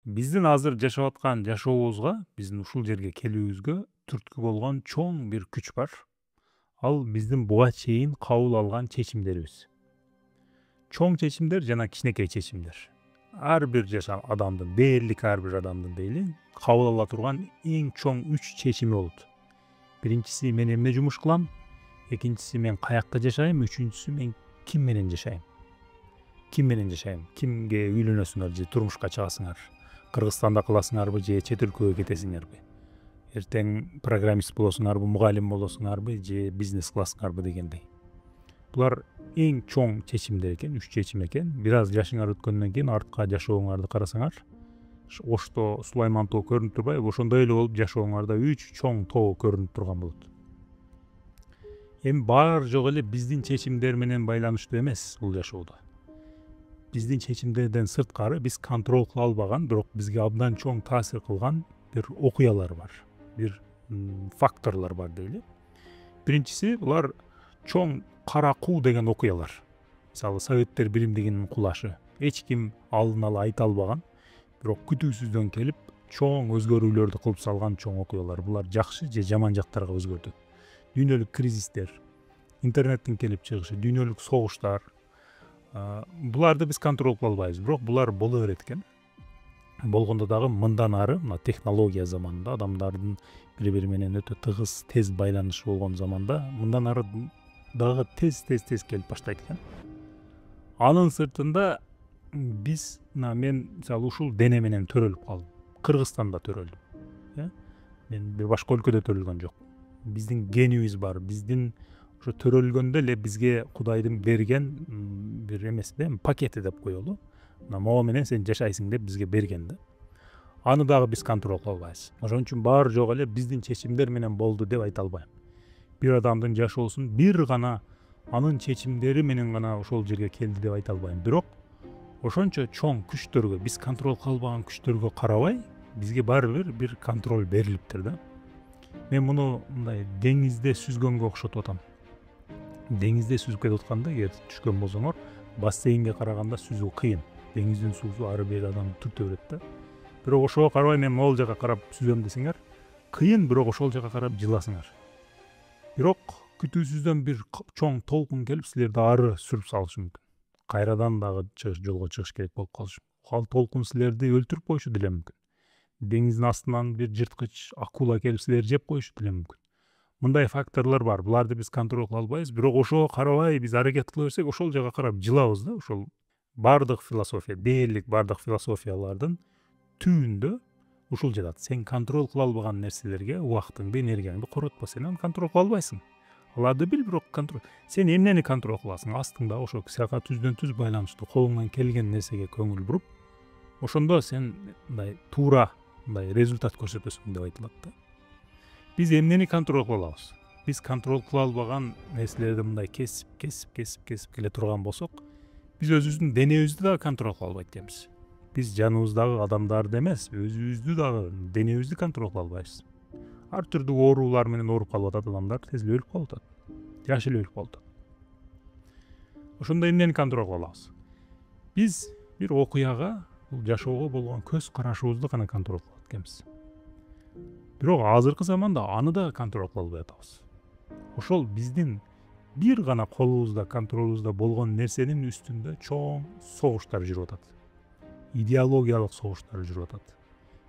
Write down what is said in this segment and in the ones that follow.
Биздин азыр жашап аткан жашообузга, биздин ушул жерге келүүбүзгө түрткү болгон чоң бир күч бар. Ал биздин буга чейин кабыл алган чечимдерибиз. Чоң чечимдер жана кичинекей чечимдер. Ар бир адамдын, дээрлик ар бир адамдын дейли, кабыл ала турган эң чоң 3 чечими болот. Биринчиси мен эмне жумуш кылам, экинчиси мен каякта жашайм, үчүнчүсү мен ким менен жашайм. Кимге үйлөнөсүңөр же турмушка чыгасыңар. Кыргызстанда кыласыңарбы же чет өлкөгө кетесиңерби? Эртең программист болосуңарбы, мугалим болосуңарбы же бизнес кыласыңарбы дегендей. Булар эң чоң чечимдер экен, 3 чечим экен. Бир аз жашыңар өткөндөн кийин артка жашооңарды карасаңар, Ошто Сулайман тоо көрүнүп турбайбы? Ошондой эле болуп жашооңарда 3 чоң тоо көрүнүп турган болот. Эми баары жок эле биздин чечимдер менен байланыштуу эмес бул жашоодо. Биздин чечимдерден сырткары биз контроль кыла албаган, бирок бизге абдан чоң таасир кылган бир окуялар бар, бир факторлор бар дейли. Биринчиси булар чоң кара куу деген окуялар. Мисалы Советтер Биримдигинин кулашы. Эч ким алдын ала айта албаган, бирок күтүүсүздөн келип чоң өзгөрүүлөрдү кылып салган чоң окуялар. Булар жакшы же жаман жактарга өзгөрдү. Дүйнөлүк кризистер, интернеттин келип чыгышы, дүйнөлүк согуштар, буларды биз контроль кыла албайбыз, бирок булар боло берет экен. Болгондо дагы мындан ары, мына технология заманында, адамдардын бири-бири менен өтө тыгыз, тез байланышы болгон заманда, мындан ары дагы тез келип баштайт экен. Анын сыртында биз, мен мисалы ушул дене менен төрөлүп калдым. Кыргызстанда төрөлдүм. Мен бир башка өлкөдө төрөлгөн жок. Биздин генибиз бар, биздин ошо төрөлгөндө эле бизге Кудайдын берген бир эмеси пакети деп коелу. Могу менен сен жашайсың деп бизге берген да. Аны дагы биз контроль кыла албайбыз. Ошон үчүн баары жок эле биздин чечимдер менен болду деп айта албайм. Бир адамдын жашоосун бир гана анын чечимдери менен гана ошол жерге келди деп айта албайм. Бирок ошончо чоң күчтөргө, биз контроль кыла албаган күчтөргө карабай, бизге баары бир контроль берилиптир да. Мен муну мындай деңизде сүзгөнгө окшотуп атам. Деңизде сүзүп кетип атканда, эгер түшкөн болсоңор, бассейнге караганда сүзүү кыйын. Деңиздин суусу ары бери адамды түртө берет да. Бирок ошого карабай мен могул жака карап сүзөм десеңер, кыйын, бирок ошол жака карап жыласыңар. Бирок күтүүсүздөн бир чоң толкун келип силерди ары сүрүп салышы мүмкүн. Кайрадан дагы жолго чыгыш керек болуп калышы мүмкүн. Ал толкун силерди өлтүрүп коюшу деле мүмкүн. Деңиздин астынан бир жырткыч акула келип силерди жеп коюшу деле мүмкүн. Мындай факторлор бар. Буларды биз контроль кыла албайбыз, бирок ошого карабай биз аракет кыла берсек, ошол жака карап жылабыз да. Ошол бардык философия, дээрлик бардык философиялардын түбүндө ушул жатат. Сен контроль кыла албаган нерселерге убактыңды, энергияңды коротпо. Сен аны контроль кыла албайсың. Аларды бил, бирок контроль. Сен эмнени контроль кыласың? Астыңда ошо сага түздөн түз байланыштуу колуңдан келген нерсеге көңүл буруп, ошондо сен мындай туура результат көрсөтөсүң деп айтылат да. Биз эмнени контроль кыла алабыз? Биз контроль кыла албаган нерселерди мындай кесип келе турган болсок, биз өзүбүздүн денебизди дагы контроль кыла албайт экенбиз. Биз жаныбыздагы адамдарды эмес, өзүбүздү дагы, денебизди контроль кыла албайбыз. Ар түрдүү оорулар менен ооруп калып атат адамдар, тез эле өлүп калып атат. Жаш эле өлүп калып атат. Ошондо эмнени контроль кыла алабыз? Биз бир окуяга, бул жашоого болгон көз карашыбызды гана контроль кылат экенбиз. Бирок азыркы заманда аны да контроль кыла албай атабыз. Ошол биздин бир гана колубузда, контролубузда болгон нерсенин үстүндө чоң согуштар жүрүп атат. Идеологиялык согуштар жүрүп атат.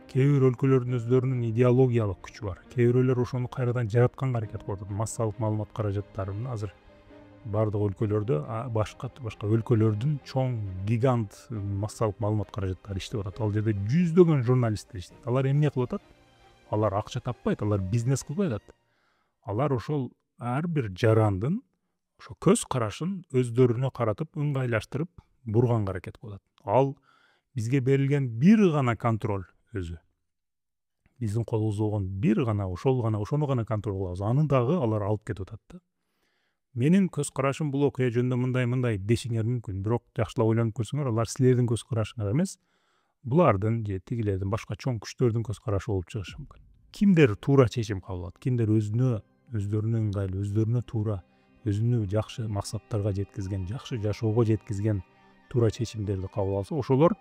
Кээ бир өлкөлөрдүн өздөрүнүн идеологиялык күчү бар. Кээ бирөөлөр ошону кайрадан жаратканга аракет кылып атат. Массалык маалымат каражаттарын азыр бардык өлкөлөрдө, башка өлкөлөрдүн чоң гигант массалык маалымат каражаттары иштеп атат. Ал жерде жүздөгөн журналисттер иштейт. Алар эмне кылып атат? Алар акча таппайт, алар бизнес кылбай атат. Алар ошол ар бир жарандын ошо көз карашын өздөрүнө каратып, ыңгайлаштырып, бурганга аракет кылып атат. Ал бизге берилген бир гана контроль өзү. Биздин колубузда болгон бир гана, ошону гана контроль кылабыз. Аны дагы алар алып кетип атат да. Менин көз карашым бул окуя жөнүндө мындай дешиңер мүмкүн, бирок жакшылап ойлонуп көрсөңөр, алар силердин көз карашыңар эмес, булардын же тигилердин башка чоң күчтөрдүн көз карашы болуп чыгышы мүмкүн. Кимдер туура чечим кабыл алат, кимдер өздөрүнө ыңгайлуу, өздөрүнө туура, өзүнү жакшы максаттарга жеткизген, жакшы жашоого жеткизген туура чечимдерди кабыл алса, ошолор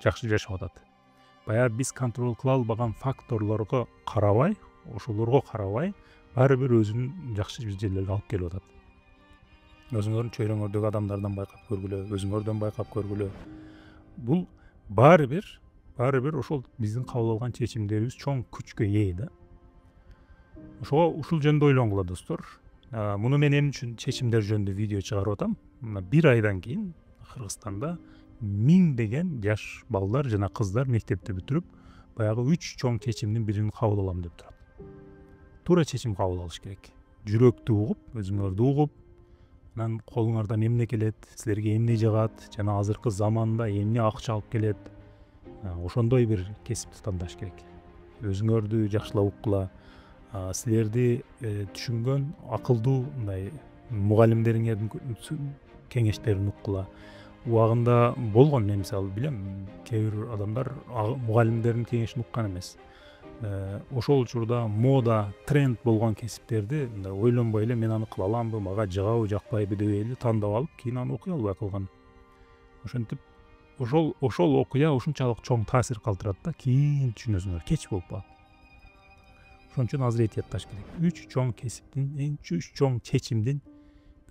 жакшы жашап атат. баягы биз контроль кыла албаган факторлорго карабай, ошолорго карабай баары бир өзүнүн жакшы жерлерге алып келип атат. Өзүңөрдүн чөйрөңөрдөгү адамдардан байкап көргүлө, өзүңөрдөн байкап көргүлө. Бул баары бир ошол биздин кабыл алган чечимдерибиз чоң күчкө ээ да. Ошого ушул жөнүндө ойлонгула достор. Муну мен эмне үчүн чечимдер жөнүндө видео чыгарып атам? Мына 1 айдан кийин Кыргызстанда миңдеген жаш балдар жана кыздар мектепти бүтүрүп, баягы 3 чоң чечимдин бирин кабыл алам деп турат. Туура чечим кабыл алыш керек. Жүрөктү угуп, өзүңөрдү угуп, анан колуңардан эмне келет, силерге эмне жагат, жана азыркы заманда эмне акча алып келет, ошондой бир кесипти тандаш керек. Өзүңөрдү жакшылап уккула, силерди түшүнгөн акылдуу мындай мугалимдериңердин кеңештерин уккула. Убагында болгон, мен мисалы билем, кээ бир адамдар мугалимдердин кеңешин уккан эмес. Ошол учурда мода, тренд болгон кесиптерди мындай ойлонбой эле мен аны кыла аламбы, мага жагабы, жакпайбы деп эле тандап алып, кийин аны окуй албай калган. Ошентип ошол окуя ушунчалык чоң таасир калтырат да, кийин түшүнөсүңөр, кеч болуп калат. Ошон үчүн азыр этиятташ керек. 3 чоң кесиптин, 3 чоң чечимдин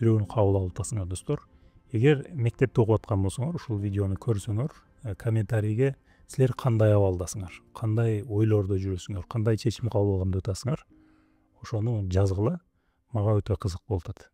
бирөөрүн кабыл алып атасыңар достор. Эгер мектепте окуп аткан болсоңор, ушул видеону көрсөңөр, комментарийге силер кандай абалдасыңар, кандай ойлордо жүрөсүңөр, кандай чечим кабыл алган деп атасыңар, ошону жазгыла. Мага өтө кызык болуп атат.